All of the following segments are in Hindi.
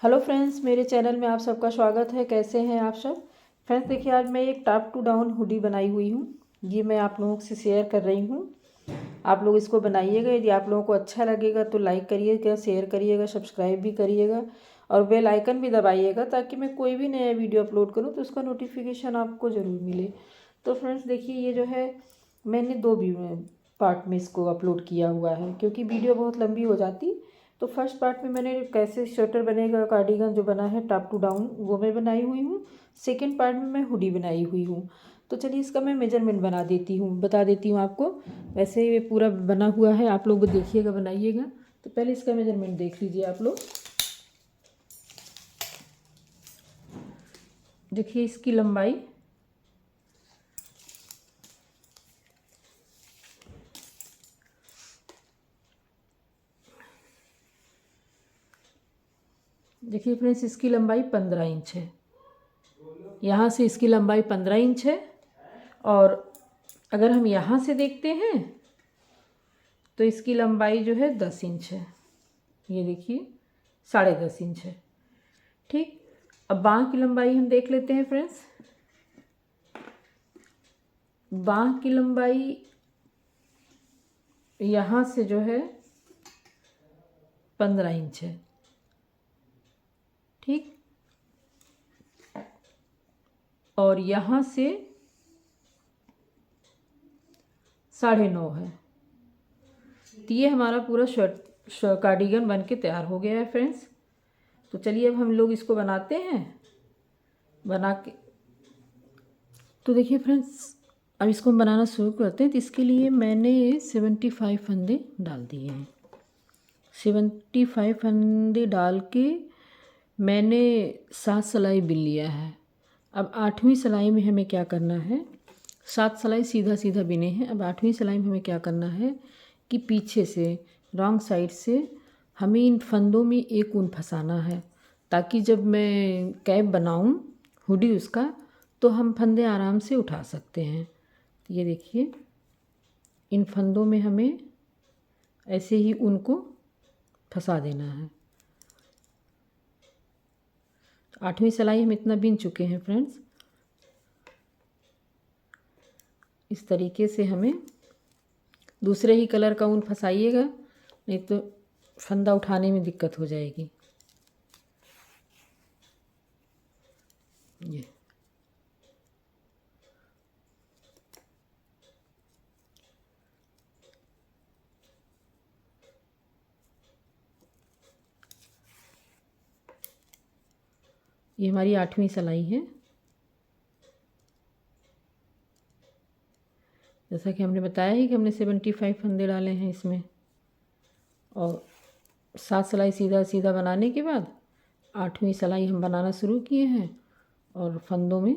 हेलो फ्रेंड्स, मेरे चैनल में आप सबका स्वागत है। कैसे हैं आप सब फ्रेंड्स? देखिए, आज मैं एक टॉप टू डाउन हुडी बनाई हुई हूँ। ये मैं आप लोगों से शेयर कर रही हूँ। आप लोग इसको बनाइएगा। यदि आप लोगों को अच्छा लगेगा तो लाइक करिएगा, शेयर करिएगा, सब्सक्राइब भी करिएगा और बेल आइकन भी दबाइएगा, ताकि मैं कोई भी नया वीडियो अपलोड करूँ तो उसका नोटिफिकेशन आपको ज़रूर मिले। तो फ्रेंड्स देखिए, ये जो है मैंने दो पार्ट में इसको अपलोड किया हुआ है, क्योंकि वीडियो बहुत लंबी हो जाती। तो फर्स्ट पार्ट में मैंने कैसे स्वेटर बनेगा, कार्डिगन जो बना है टॉप टू डाउन, वो मैं बनाई हुई हूँ। सेकंड पार्ट में मैं हुडी बनाई हुई हूँ। तो चलिए इसका मैं मेजरमेंट बता देती हूँ आपको। वैसे ये पूरा बना हुआ है, आप लोग देखिएगा, बनाइएगा। तो पहले इसका मेजरमेंट देख लीजिए आप लोग। देखिए इसकी लंबाई देखिए फ्रेंड्स, इसकी लंबाई 15 इंच है। यहाँ से इसकी लंबाई 15 इंच है। और अगर हम यहाँ से देखते हैं तो इसकी लंबाई जो है 10 इंच है। ये देखिए 10.5 इंच है। ठीक, अब बाँह की लंबाई हम देख लेते हैं फ्रेंड्स। बाँह की लंबाई यहाँ से जो है 15 इंच है। ठीक, और यहाँ से 9.5 है। तो ये हमारा पूरा कार्डिगन बन के तैयार हो गया है फ्रेंड्स। तो चलिए अब हम लोग इसको बनाते हैं। बना के तो देखिए फ्रेंड्स, अब इसको हम बनाना शुरू करते हैं। तो इसके लिए मैंने 75 फंदे डाल दिए हैं। 75 फंदे डाल के मैंने 7 सिलाई बिल लिया है। अब 8वीं सिलाई में हमें क्या करना है, 7 सिलाई सीधा सीधा बिने हैं। अब 8वीं सिलाई में हमें क्या करना है कि पीछे से रॉन्ग साइड से हमें इन फंदों में एक ऊन फंसाना है, ताकि जब मैं कैप बनाऊं हुडी उसका, तो हम फंदे आराम से उठा सकते हैं। ये देखिए, इन फंदों में हमें ऐसे ही ऊन को फंसा देना है। 8वीं सिलाई हम इतना बिन चुके हैं फ्रेंड्स। इस तरीके से हमें दूसरे ही कलर का ऊन फंसाइएगा, नहीं तो फंदा उठाने में दिक्कत हो जाएगी। ये हमारी 8वीं सिलाई है। जैसा कि हमने बताया ही कि हमने 75 फंदे डाले हैं इसमें, और 7 सिलाई सीधा सीधा बनाने के बाद 8वीं सिलाई हम बनाना शुरू किए हैं और फंदों में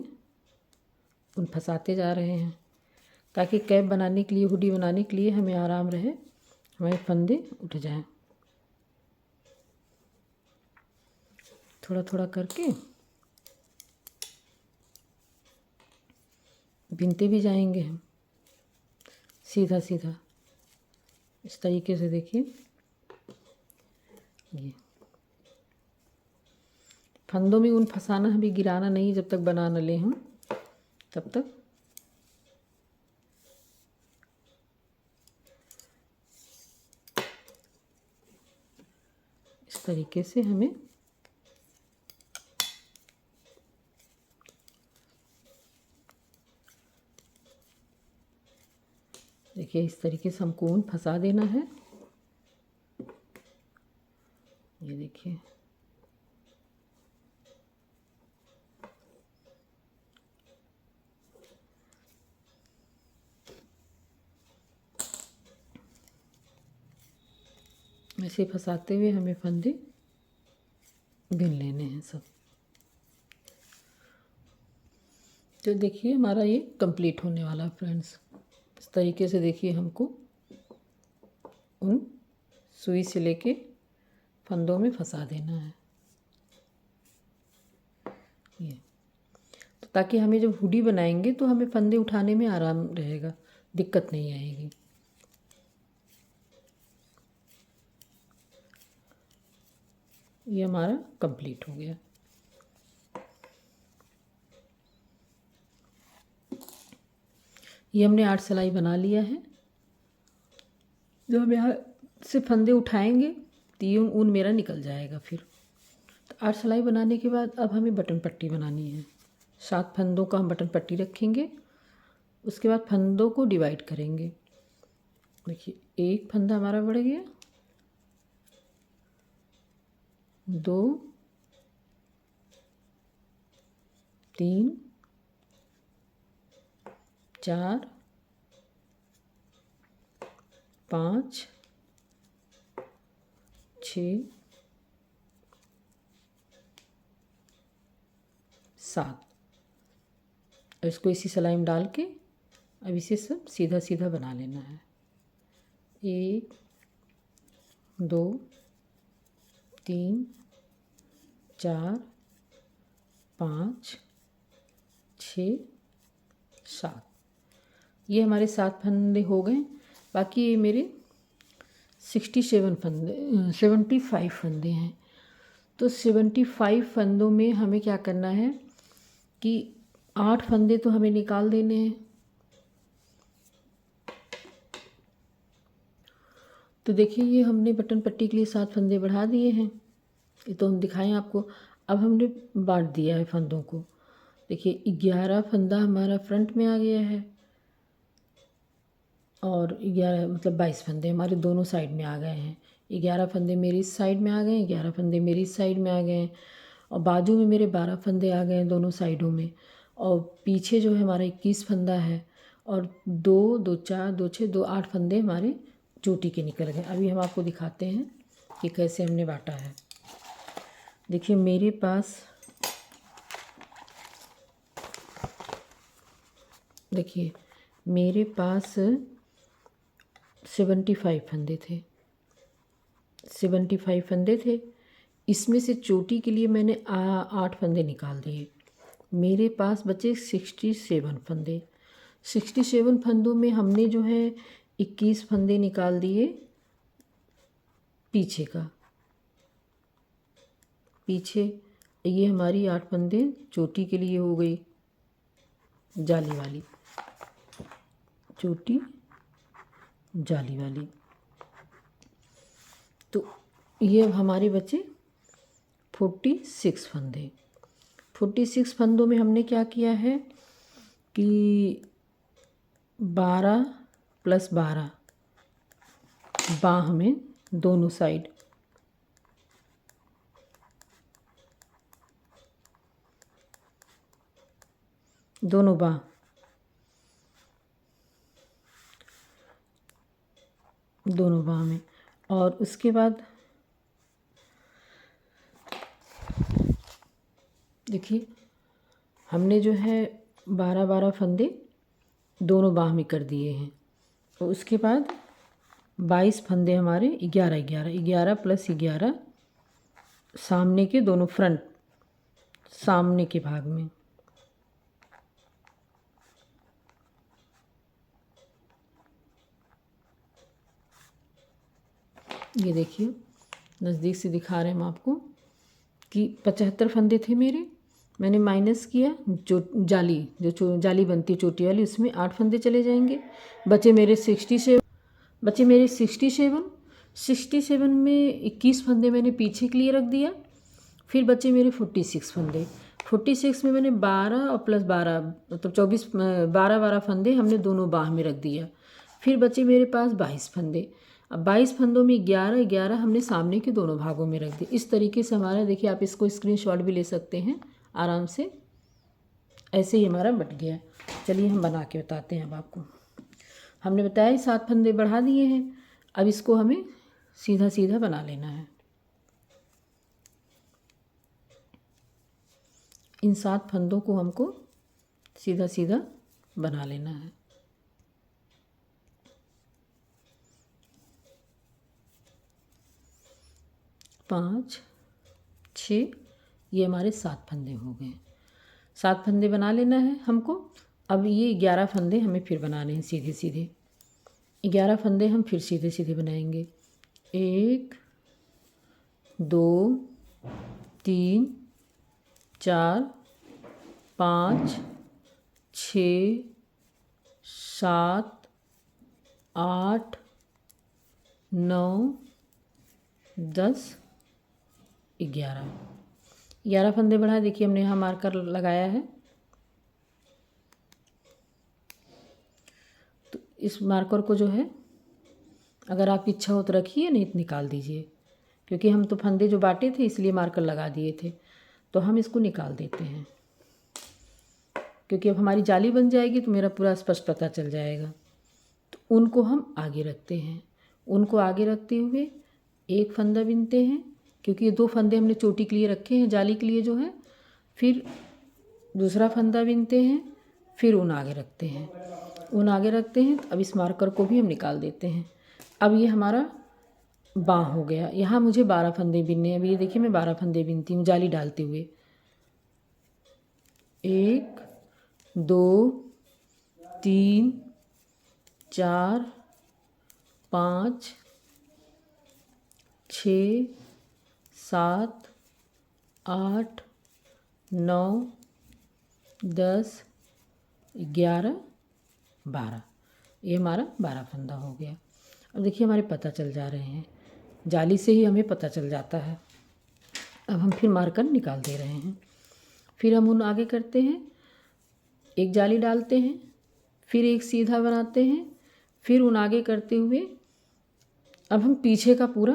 उन फंसाते जा रहे हैं, ताकि कैप बनाने के लिए, हुडी बनाने के लिए हमें आराम रहे, हमारे फंदे उठ जाएं। थोड़ा थोड़ा करके बिनते भी जाएंगे हम सीधा सीधा, इस तरीके से। देखिए, ये फंदों में ऊन फंसाना, हमें गिराना नहीं जब तक बना न लें हम, तब तक। इस तरीके से हमें देखिए, इस तरीके से हमको ऊन फंसा देना है। ये देखिए, ऐसे फंसाते हुए हमें फंदे बिन लेने हैं सब। तो देखिए, हमारा ये कंप्लीट होने वाला है फ्रेंड्स। इस तरीके से देखिए, हमको उन सुई से लेके फंदों में फंसा देना है। ये तो ताकि हमें जब हुडी बनाएंगे तो हमें फंदे उठाने में आराम रहेगा, दिक्कत नहीं आएगी। ये हमारा कंप्लीट हो गया। ये हमने 8 सिलाई बना लिया है। जब हम यहाँ से फंदे उठाएंगे तो ये ऊन मेरा निकल जाएगा। फिर तो 8 सिलाई बनाने के बाद अब हमें बटन पट्टी बनानी है। 7 फंदों का हम बटन पट्टी रखेंगे। उसके बाद फंदों को डिवाइड करेंगे। देखिए, एक फंदा हमारा बढ़ गया, 2, 3, 4, 5, 6, 7। इसको इसी सिलाई में डाल के अब इसे सब सीधा सीधा बना लेना है। 1, 2, 3, 4, 5, 6, 7। ये हमारे 7 फंदे हो गए। बाकी ये मेरे 75 फंदे हैं। तो 75 फंदों में हमें क्या करना है कि 8 फंदे तो हमें निकाल देने हैं। तो देखिए, ये हमने बटन पट्टी के लिए 7 फंदे बढ़ा दिए हैं। ये तो हम दिखाएं आपको। अब हमने बांट दिया है फंदों को। देखिए, 11 फंदा हमारा फ्रंट में आ गया है और 11 मतलब 22 फंदे हमारे दोनों साइड में आ गए हैं। 11 फंदे मेरी इस साइड में आ गए हैं, 11 फंदे मेरी इस साइड में आ गए हैं और बाजू में मेरे 12 फंदे आ गए हैं दोनों साइडों में। और पीछे जो है हमारा 21 फंदा है और 2, 2, 4, 2, 6, 2, 8 फंदे हमारे चोटी के निकल गए। अभी हम आपको दिखाते हैं कि कैसे हमने बांटा है। देखिए, मेरे पास देखिए मेरे पास 75 फंदे थे। 75 फंदे थे। इसमें से चोटी के लिए मैंने 8 फंदे निकाल दिए। मेरे पास बचे 67 फंदे। 67 फंदों में हमने जो है 21 फंदे निकाल दिए पीछे का। पीछे ये हमारी 8 फंदे चोटी के लिए हो गई, जाली वाली चोटी, जाली वाली। तो ये अब हमारे बचे 46 फंदे। 46 फंदों में हमने क्या किया है कि 12 + 12 बाँह में दोनों साइड, दोनों बाँह, दोनों बाँह में। और उसके बाद देखिए, हमने जो है 12-12 फंदे दोनों बाँह में कर दिए हैं। और उसके बाद 22 फंदे हमारे 11 + 11 सामने के दोनों फ्रंट, सामने के भाग में। ये देखिए, नज़दीक से दिखा रहे हैं हम आपको कि 75 फंदे थे मेरे। मैंने माइनस किया जो जाली बनती है चोटी वाली, उसमें 8 फंदे चले जाएंगे। बचे मेरे 67। 67 में 21 फंदे मैंने पीछे के लिए रख दिया। फिर बचे मेरे 46 फंदे। 46 में मैंने 12 और +12 मतलब 24 12 फंदे हमने दोनों बाँह में रख दिया। फिर बचे मेरे पास 22 फंदे। अब 22 फंदों में 11 हमने सामने के दोनों भागों में रख दिए। इस तरीके से हमारा, देखिए आप इसको स्क्रीनशॉट भी ले सकते हैं आराम से। ऐसे ही हमारा बट गया। चलिए हम बना के बताते हैं अब आपको। हमने बताया 7 फंदे बढ़ा दिए हैं। अब इसको हमें सीधा सीधा बना लेना है। इन 7 फंदों को हमको सीधा सीधा बना लेना है। पाँच, 6, ये हमारे 7 फंदे हो गए। 7 फंदे बना लेना है हमको। अब ये 11 फंदे हमें फिर बनाने हैं सीधे सीधे। 11 फंदे हम फिर सीधे सीधे बनाएंगे। 1, 2, 3 4 5 6 7 8 9 10 11 फंदे बढ़ाए। देखिए हमने यहाँ मार्कर लगाया है, तो इस मार्कर को जो है अगर आपकी इच्छा हो तो रखिए, नहीं तो निकाल दीजिए, क्योंकि हम तो फंदे जो बांटे थे इसलिए मार्कर लगा दिए थे, तो हम इसको निकाल देते हैं, क्योंकि अब हमारी जाली बन जाएगी तो मेरा पूरा स्पष्ट पता चल जाएगा। तो उनको हम आगे रखते हैं, उनको आगे रखते हुए एक फंदा बिनते हैं, क्योंकि ये 2 फंदे हमने चोटी के लिए रखे हैं जाली के लिए जो है, फिर दूसरा फंदा बिनते हैं, फिर ऊन आगे रखते हैं, ऊन आगे रखते हैं। तो अब इस मार्कर को भी हम निकाल देते हैं। अब ये हमारा बाँ हो गया। यहाँ मुझे 12 फंदे बिनने हैं। अब ये देखिए मैं 12 फंदे बिनती हूँ जाली डालते हुए। 1 2 3 4 5 6 7 8 9 10 11 12, ये हमारा 12 फंदा हो गया। अब देखिए हमारे पता चल जा रहे हैं, जाली से ही हमें पता चल जाता है। अब हम फिर मार्कर निकाल दे रहे हैं, फिर हम ऊन आगे करते हैं, एक जाली डालते हैं, फिर एक सीधा बनाते हैं, फिर ऊन आगे करते हुए अब हम पीछे का पूरा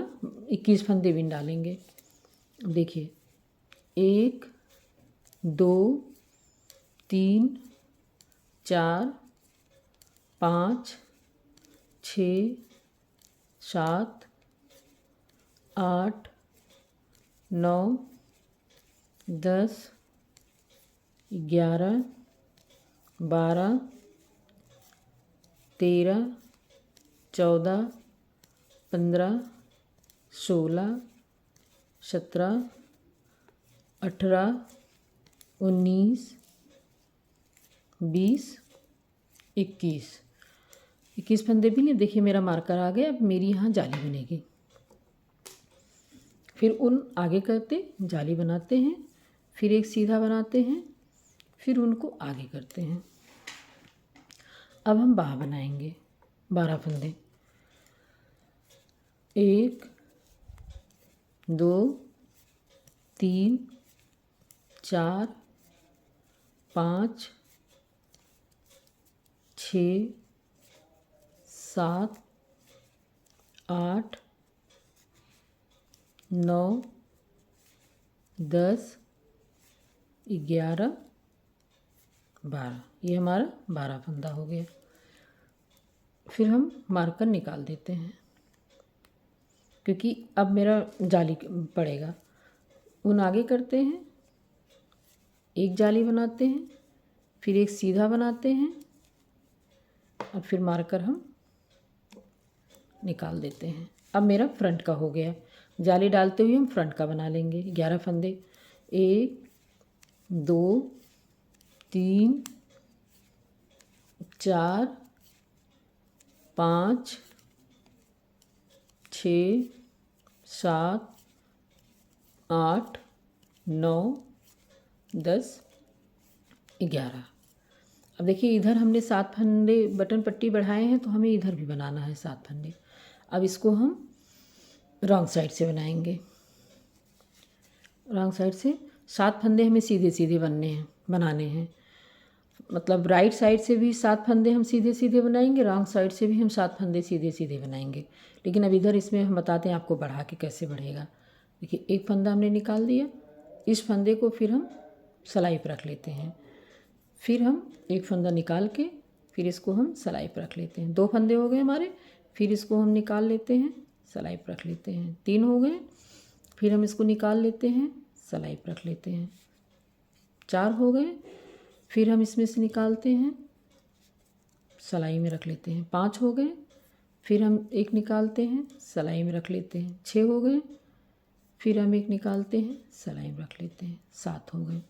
21 फंदे बिन डालेंगे। अब देखिए 1 2 3 4 5 6 7 8 9 10 11 12 13 14 15 16 17 18 19 20 21 फंदे भी नहीं। देखिए मेरा मार्कर आ गया। अब मेरी यहाँ जाली बनेगी। फिर ऊन आगे करते जाली बनाते हैं, फिर एक सीधा बनाते हैं, फिर उनको आगे करते हैं। अब हम बाँह बनाएंगे 12 फंदे। 1 2 3 4 5 6 7 8 9 10 11 12, ये हमारा 12 फंदा हो गया। फिर हम मार्कर निकाल देते हैं, क्योंकि अब मेरा जाली पड़ेगा। ऊन आगे करते हैं, एक जाली बनाते हैं, फिर एक सीधा बनाते हैं, और फिर मार्कर हम निकाल देते हैं। अब मेरा फ्रंट का हो गया। जाली डालते हुए हम फ्रंट का बना लेंगे 11 फंदे। 1 2 3 4 5 6 7 8 9 10 11। अब देखिए इधर हमने 7 फंदे बटन पट्टी बढ़ाए हैं, तो हमें इधर भी बनाना है 7 फंदे। अब इसको हम रॉन्ग साइड से बनाएंगे। रॉन्ग साइड से 7 फंदे हमें सीधे सीधे बनाने हैं। मतलब राइट साइड से भी 7 फंदे हम सीधे सीधे बनाएंगे, रॉन्ग साइड से भी हम 7 फंदे सीधे सीधे बनाएंगे। लेकिन अब इधर इसमें हम बताते हैं आपको बढ़ा के कैसे बढ़ेगा। देखिए एक फंदा हमने निकाल दिया, इस फंदे को फिर हम सिलाई पर रख लेते हैं। फिर हम एक फंदा निकाल के फिर इसको हम सिलाई पर रख लेते हैं। 2 फंदे हो गए हमारे, फिर इसको हम निकाल लेते हैं, सिलाई पर रख लेते हैं। 3 हो गए, फिर हम इसको निकाल लेते हैं, सिलाई पर रख लेते हैं। 4 हो गए, फिर हम इसमें से निकालते हैं, सिलाई में रख लेते हैं। 5 हो गए, फिर हम एक निकालते हैं, सिलाई में रख लेते हैं। 6 हो गए, फिर हम एक निकालते हैं, सिलाई में रख लेते हैं। 7 हो गए।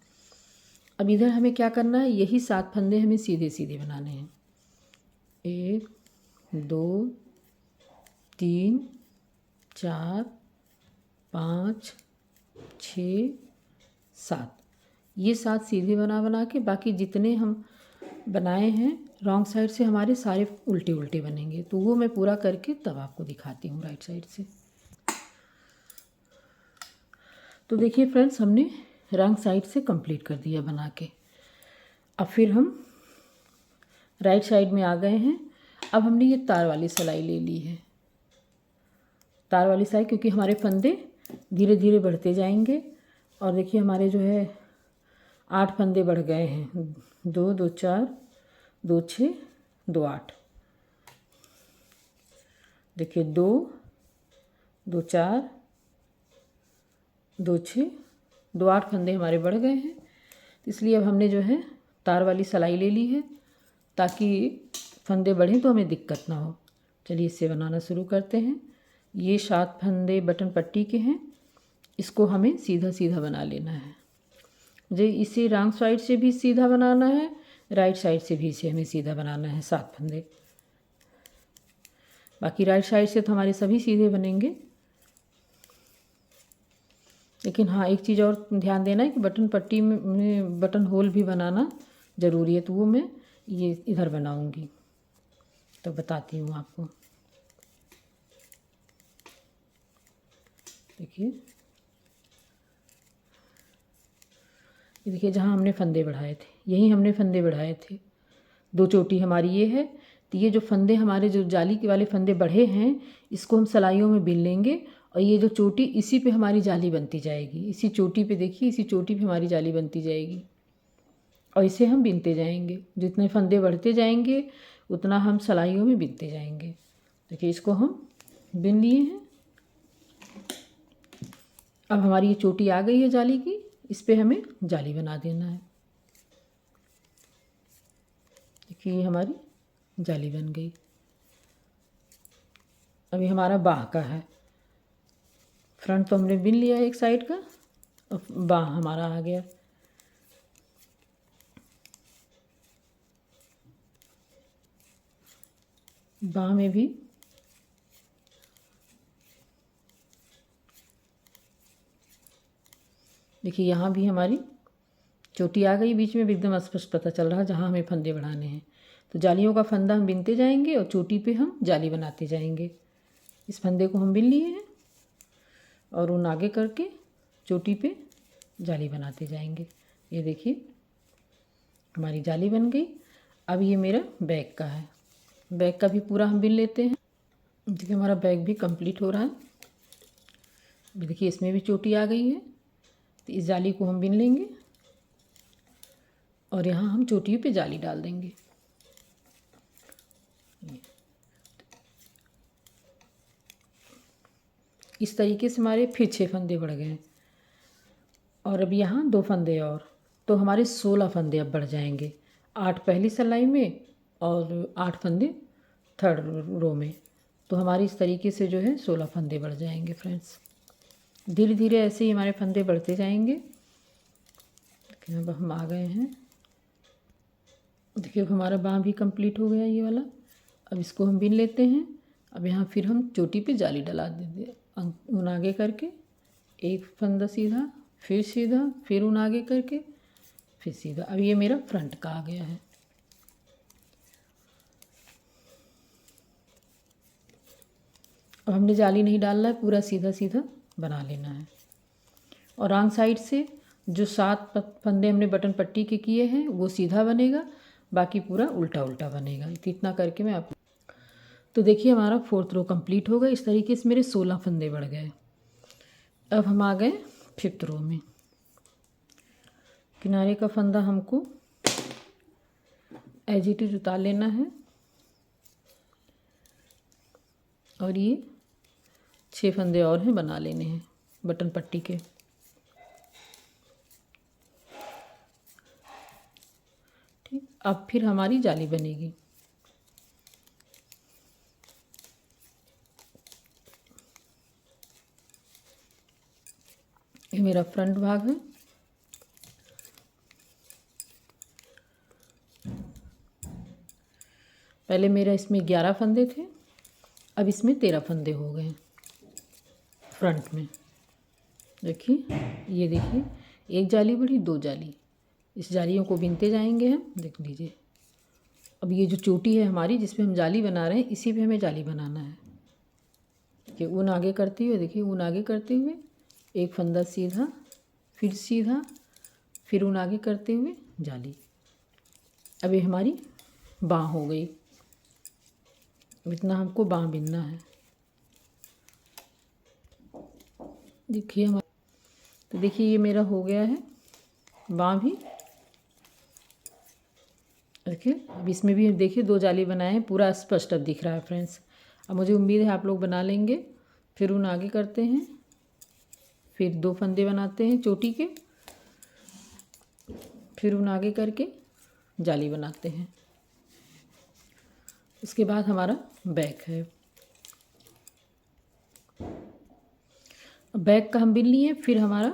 अब इधर हमें क्या करना है, यही 7 फंदे हमें सीधे सीधे बनाने हैं। 1 2 3 4 5 6 7। ये 7 सीधे बना बना के बाकी जितने हम बनाए हैं रॉन्ग साइड से हमारे सारे उल्टे उल्टे बनेंगे। तो वो मैं पूरा करके तब आपको दिखाती हूँ राइट साइड से। तो देखिए फ्रेंड्स, हमने रॉन्ग साइड से कंप्लीट कर दिया बना के। अब फिर हम राइट साइड में आ गए हैं। अब हमने ये तार वाली सिलाई ले ली है, तार वाली सिलाई, क्योंकि हमारे फंदे धीरे धीरे बढ़ते जाएंगे। और देखिए हमारे जो है 8 फंदे बढ़ गए हैं, 2 2 4 2 6 2 8। देखिए 2 2 4 2 6 2 8 फंदे हमारे बढ़ गए हैं। इसलिए अब हमने जो है तार वाली सिलाई ले ली है ताकि फंदे बढ़ें तो हमें दिक्कत ना हो। चलिए इससे बनाना शुरू करते हैं। ये 7 फंदे बटन पट्टी के हैं, इसको हमें सीधा सीधा बना लेना है। मुझे इसे रॉन्ग साइड से भी सीधा बनाना है, राइट साइड से भी इसे हमें सीधा बनाना है 7 फंदे। बाकी राइट साइड से तो हमारे सभी सीधे बनेंगे, लेकिन हाँ एक चीज़ और ध्यान देना है कि बटन पट्टी में बटन होल भी बनाना ज़रूरी है। तो वो मैं ये इधर बनाऊंगी, तो बताती हूँ आपको। देखिए ये देखिए जहाँ हमने फंदे बढ़ाए थे यहीं हमने फंदे बढ़ाए थे। 2 चोटी हमारी ये है। तो ये जो फंदे हमारे जो जाली के वाले फंदे बढ़े हैं इसको हम सिलाइयों में बिन लेंगे और ये जो चोटी इसी पे हमारी जाली बनती जाएगी। इसी चोटी पे देखिए, इसी चोटी पे हमारी जाली बनती जाएगी और इसे हम बिनते जाएंगे। जितने फंदे बढ़ते जाएंगे उतना हम सिलाइयों में बिनते जाएंगे। देखिए इसको हम बिन लिए हैं। अब हमारी ये चोटी आ गई है जाली की, इस पे हमें जाली बना देना है। देखिए ये हमारी जाली बन गई। अभी हमारा बाह का है, फ्रंट तो हमने बिन लिया है एक साइड का, और बाह हमारा आ गया। बाह में भी देखिए यहाँ भी हमारी चोटी आ गई। बीच में भी एकदम स्पष्ट पता चल रहा है जहाँ हमें फंदे बढ़ाने हैं। तो जालियों का फंदा हम बिनते जाएंगे और चोटी पे हम जाली बनाते जाएंगे। इस फंदे को हम बिन लिए हैं और ऊन आगे करके चोटी पे जाली बनाते जाएंगे। ये देखिए हमारी जाली बन गई। अब ये मेरा बैक का है, बैक का भी पूरा हम बिन लेते हैं। देखिए हमारा बैक भी कंप्लीट हो रहा है। देखिए इसमें भी चोटी आ गई है, तो इस जाली को हम बिन लेंगे और यहाँ हम चोटी पे जाली डाल देंगे। इस तरीके से हमारे फिर 6 फंदे बढ़ गए और अब यहाँ 2 फंदे और, तो हमारे 16 फंदे अब बढ़ जाएंगे। 8 पहली सिलाई में और 8 फंदे थर्ड रो में। तो हमारी इस तरीके से जो है 16 फंदे बढ़ जाएंगे फ्रेंड्स। धीरे धीरे ऐसे ही हमारे फंदे बढ़ते जाएंगे। अब हम आ गए हैं। देखिए हमारा बाँह भी कंप्लीट हो गया ये वाला। अब इसको हम बिन लेते हैं। अब यहाँ फिर हम चोटी पे जाली डला देंगे, ऊन आगे करके एक फंदा सीधा, फिर सीधा, फिर ऊन आगे करके फिर सीधा। अब ये मेरा फ्रंट का आ गया है। अब हमने जाली नहीं डालना है, पूरा सीधा सीधा बना लेना है। और रॉन्ग साइड से जो 7 फंदे हमने बटन पट्टी के किए हैं वो सीधा बनेगा, बाकी पूरा उल्टा उल्टा बनेगा। इतना करके मैं आप, तो देखिए हमारा 4th रो कंप्लीट हो गया। इस तरीके से मेरे 16 फंदे बढ़ गए। अब हम आ गए 5th रो में। किनारे का फंदा हमको एज इट इज उतार लेना है और ये 6 फंदे और हैं बना लेने हैं बटन पट्टी के। ठीक, अब फिर हमारी जाली बनेगी। ये मेरा फ्रंट भाग है। पहले मेरा इसमें 11 फंदे थे, अब इसमें 13 फंदे हो गए फ्रंट में। देखिए ये देखिए एक जाली बढ़ी, 2 जाली। इस जालियों को बिनते जाएंगे हम। देख लीजिए, अब ये जो चोटी है हमारी जिसमें हम जाली बना रहे हैं, इसी पे हमें जाली बनाना है। कि ऊन आगे करते हुए, देखिए ऊन आगे करते हुए एक फंदा सीधा, फिर सीधा, फिर ऊन आगे करते हुए जाली। अब ये हमारी बाँह हो गई। अब इतना हमको बाँह बिनना है। देखिए हमारा, तो देखिए ये मेरा हो गया है बाँह भी। देखिए अब इसमें भी देखिए 2 जाली बनाए हैं, पूरा स्पष्ट अब दिख रहा है फ्रेंड्स। अब मुझे उम्मीद है आप लोग बना लेंगे। फिर ऊन आगे करते हैं, फिर 2 फंदे बनाते हैं चोटी के, फिर ऊन आगे करके जाली बनाते हैं। इसके बाद हमारा बैक है। बैक का हम बिन लिए। फिर हमारा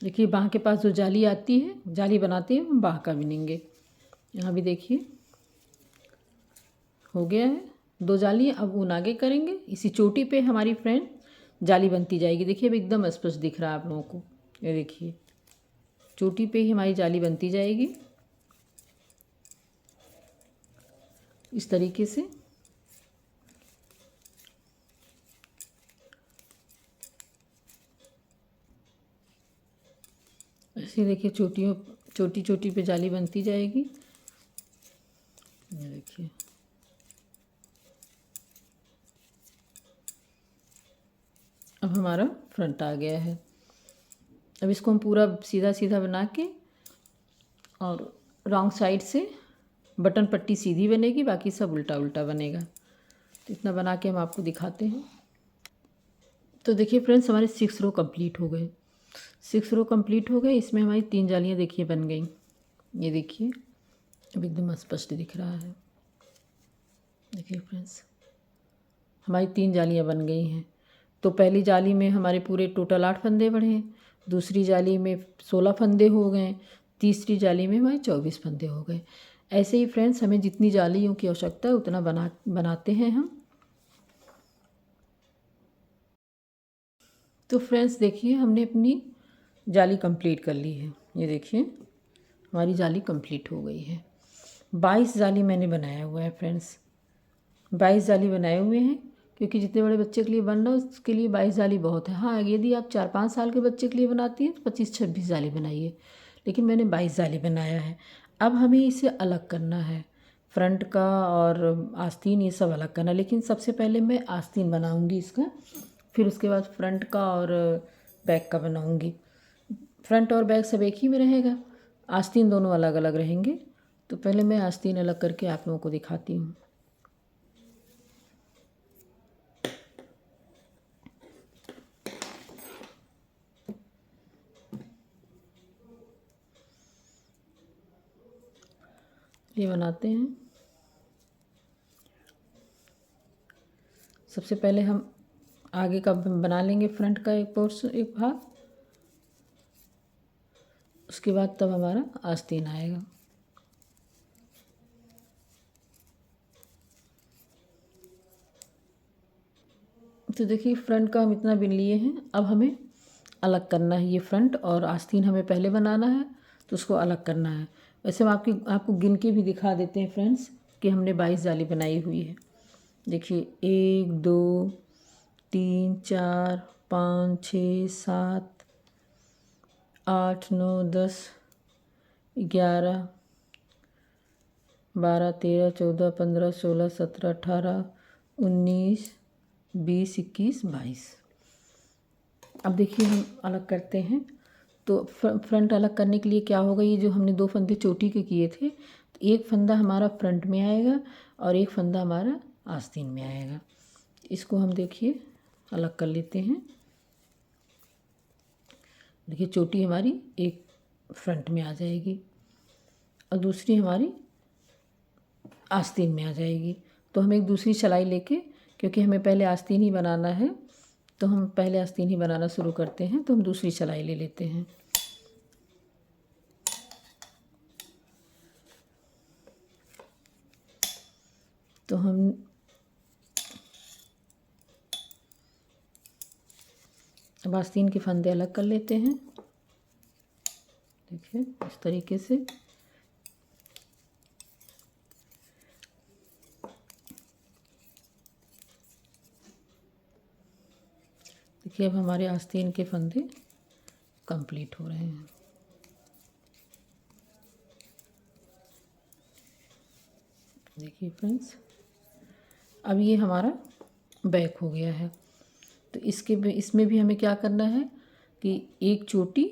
देखिए बाँह के पास जो जाली आती है, जाली बनाते हैं, हम बाँह का बिनेंगे। यहाँ भी देखिए हो गया है 2 जाली। अब ऊन आगे करेंगे, इसी चोटी पे हमारी फ्रेंड जाली बनती जाएगी। देखिए अब एकदम स्पष्ट दिख रहा है आप लोगों को। ये देखिए चोटी पे ही हमारी जाली बनती जाएगी इस तरीके से। ऐसे देखिए चोटी चोटी पे जाली बनती जाएगी। ये देखिए अब हमारा फ्रंट आ गया है। अब इसको हम पूरा सीधा सीधा बना के, और रॉन्ग साइड से बटन पट्टी सीधी बनेगी, बाकी सब उल्टा उल्टा बनेगा। तो इतना बना के हम आपको दिखाते हैं। तो देखिए फ्रेंड्स हमारे 6 रो कंप्लीट हो गए। 6 रो कंप्लीट हो गए। इसमें हमारी 3 जालियाँ देखिए बन गई। ये देखिए अब एकदम स्पष्ट दिख रहा है। देखिए फ्रेंड्स हमारी 3 जालियाँ बन गई हैं। तो पहली जाली में हमारे पूरे टोटल 8 फंदे बढ़े, दूसरी जाली में 16 फंदे हो गए, तीसरी जाली में हमारे 24 फंदे हो गए। ऐसे ही फ्रेंड्स हमें जितनी जालियों की आवश्यकता है उतना बनाते हैं हम। तो फ्रेंड्स देखिए हमने अपनी जाली कंप्लीट कर ली है। ये देखिए हमारी जाली कंप्लीट हो गई है। 22 जाली मैंने बनाया हुआ है फ्रेंड्स। 22 जाली बनाए हुए हैं, क्योंकि जितने बड़े बच्चे के लिए बन रहा है उसके लिए 22 जाली बहुत है। हाँ यदि आप 4-5 साल के बच्चे के लिए बनाती हैं तो 25-26 जाली बनाइए, लेकिन मैंने 22 जाली बनाया है। अब हमें इसे अलग करना है, फ्रंट का और आस्तीन ये सब अलग करना है। लेकिन सबसे पहले मैं आस्तीन बनाऊंगी इसका, फिर उसके बाद फ्रंट का और बैक का बनाऊंगी। फ्रंट और बैक सब एक ही में रहेगा, आस्तीन दोनों अलग अलग रहेंगे। तो पहले मैं आस्तीन अलग करके आप लोगों को दिखाती हूँ। ये बनाते हैं। सबसे पहले हम आगे का बना लेंगे, फ्रंट का एक पोर्शन, एक भाग। उसके बाद तब हमारा आस्तीन आएगा। तो देखिए फ्रंट का हम इतना बिन लिए हैं। अब हमें अलग करना है, ये फ्रंट और आस्तीन हमें पहले बनाना है, तो उसको अलग करना है। वैसे हम आपको गिन के भी दिखा देते हैं फ्रेंड्स कि हमने 22 जाली बनाई हुई है। देखिए 1 2 3 4 5 6 7 8 9 10 11 12 13 14 15 16 17 18 19 20 21 22। अब देखिए हम अलग करते हैं। तो फ्रंट अलग करने के लिए क्या होगा, ये जो हमने 2 फंदे चोटी के किए थे, तो एक फंदा हमारा फ्रंट में आएगा और एक फंदा हमारा आस्तीन में आएगा। इसको हम देखिए अलग कर लेते हैं। देखिए चोटी हमारी एक फ्रंट में आ जाएगी और दूसरी हमारी आस्तीन में आ जाएगी। तो हम एक दूसरी सिलाई लेके, क्योंकि हमें पहले आस्तीन ही बनाना है, तो हम पहले आस्तीन ही बनाना शुरू करते हैं। तो हम दूसरी सिलाई ले लेते हैं। तो हम अब आस्तीन के फंदे अलग कर लेते हैं। देखिए इस तरीके से। देखिए अब हमारे आस्तीन के फंदे कंप्लीट हो रहे हैं। देखिए फ्रेंड्स, अब ये हमारा बैक हो गया है। तो इसमें भी हमें क्या करना है कि एक चोटी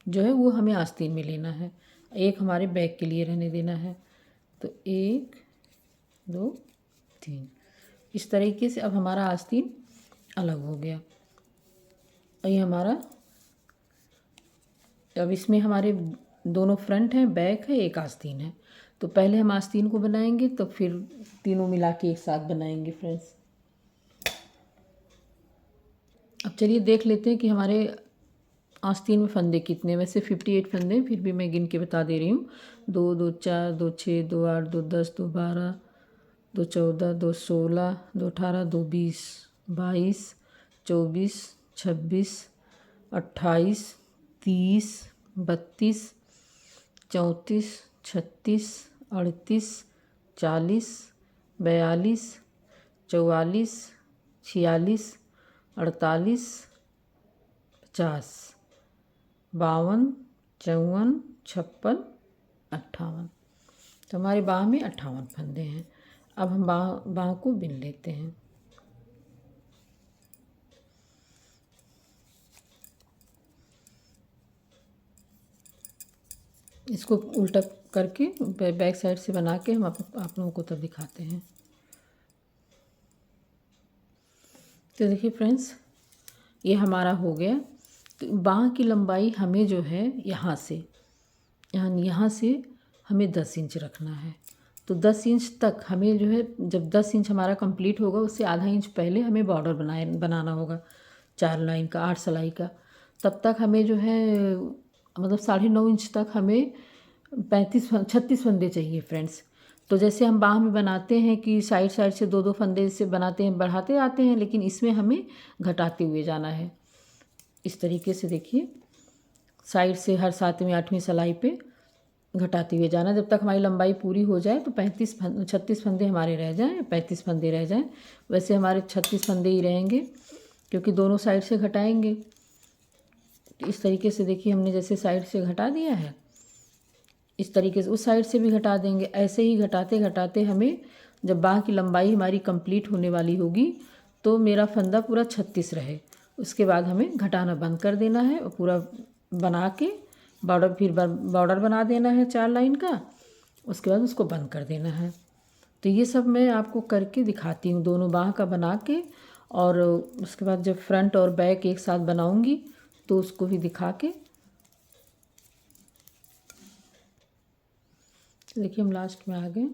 जो है वो हमें आस्तीन में लेना है, एक हमारे बैक के लिए रहने देना है। तो 1 2 3 इस तरीके से अब हमारा आस्तीन अलग हो गया। और ये हमारा, अब इसमें हमारे दोनों फ्रंट हैं, बैक है, एक आस्तीन है। तो पहले हम आस्तीन को बनाएंगे तो फिर तीनों मिला के एक साथ बनाएंगे फ्रेंड्स। अब चलिए देख लेते हैं कि हमारे आस्तीन में फंदे कितने। वैसे 58 फंदे, फिर भी मैं गिन के बता दे रही हूँ। 2 2 4 2 6 2 8 2 10 2 12 2 14 2 16 2 18 2 20 22 24 26 28 30 32 34 36 38 40 42 44 46 48 50 52 54 56 58। तो हमारे बाँह में 58 फंदे हैं। अब हम बाँह को बिन लेते हैं। इसको उल्टा करके बैक साइड से बना के हम आप लोगों को तब दिखाते हैं। तो देखिए फ्रेंड्स, ये हमारा हो गया। तो बाँह की लंबाई हमें जो है यहाँ से हमें 10 इंच रखना है। तो 10 इंच तक हमें जो है, जब 10 इंच हमारा कंप्लीट होगा उससे आधा इंच पहले हमें बॉर्डर बनाना होगा 4 लाइन का, 8 सिलाई का। तब तक हमें जो है मतलब 9.5 इंच तक हमें 36 फंदे चाहिए फ्रेंड्स। तो जैसे हम बाँह में बनाते हैं कि साइड से 2 2 फंदे से बनाते हैं, बढ़ाते आते हैं, लेकिन इसमें हमें घटाते हुए जाना है। इस तरीके से देखिए, साइड से हर 7वीं 8वीं सिलाई पे घटाते हुए जाना जब तक हमारी लंबाई पूरी हो जाए। तो 36 फंदे हमारे रह जाएँ, 35 फंदे रह जाएँ। वैसे हमारे 36 फंदे ही रहेंगे क्योंकि दोनों साइड से घटाएंगे। इस तरीके से देखिए, हमने जैसे साइड से घटा दिया है, इस तरीके से उस साइड से भी घटा देंगे। ऐसे ही घटाते घटाते हमें जब बाँह की लंबाई हमारी कंप्लीट होने वाली होगी तो मेरा फंदा पूरा 36 रहे, उसके बाद हमें घटाना बंद कर देना है और पूरा बना के बॉर्डर बना देना है 4 लाइन का। उसके बाद उसको बंद कर देना है। तो ये सब मैं आपको करके दिखाती हूँ, दोनों बाँह का बना के। और उसके बाद जब फ्रंट और बैक एक साथ बनाऊँगी तो उसको भी दिखा के। देखिए हम लास्ट में आ गए,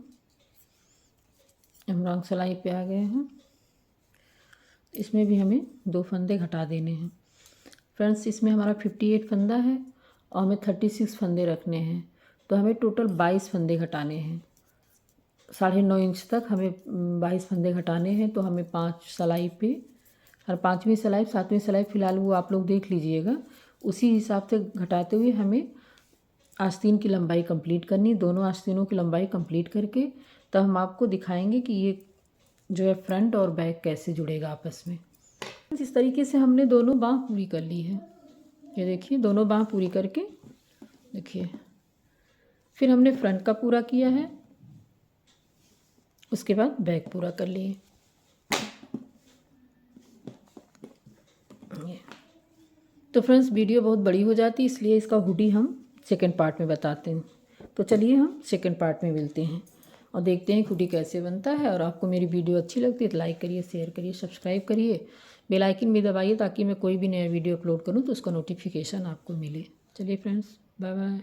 हम रंग सिलाई पे आ गए हैं। इसमें भी हमें 2 फंदे घटा देने हैं फ्रेंड्स। इसमें हमारा 58 फंदा है और हमें 36 फंदे रखने हैं। तो हमें टोटल 22 फंदे घटाने हैं। 9.5 इंच तक हमें 22 फंदे घटाने हैं। तो हमें 5 सिलाई पे, हर 5वीं सिलाई 7वीं सिलाई फ़िलहाल वो आप लोग देख लीजिएगा, उसी हिसाब से घटाते हुए हमें आस्तीन की लंबाई कंप्लीट करनी। दोनों आस्तीनों की लंबाई कंप्लीट करके तब हम आपको दिखाएंगे कि ये जो है फ्रंट और बैक कैसे जुड़ेगा आपस में। इस तरीके से हमने दोनों बाँह पूरी कर ली है। ये देखिए, दोनों बाँह पूरी करके देखिए, फिर हमने फ्रंट का पूरा किया है, उसके बाद बैक पूरा कर लिए। तो फ्रेंड्स, वीडियो बहुत बड़ी हो जाती है, इसलिए इसका हुडी हम सेकंड पार्ट में बताते हैं। तो चलिए हम सेकंड पार्ट में मिलते हैं और देखते हैं हुडी कैसे बनता है। और आपको मेरी वीडियो अच्छी लगती है तो लाइक करिए, शेयर करिए, सब्सक्राइब करिए, बेल आइकन भी दबाइए ताकि मैं कोई भी नया वीडियो अपलोड करूँ तो उसका नोटिफिकेशन आपको मिले। चलिए फ्रेंड्स, बाय बाय।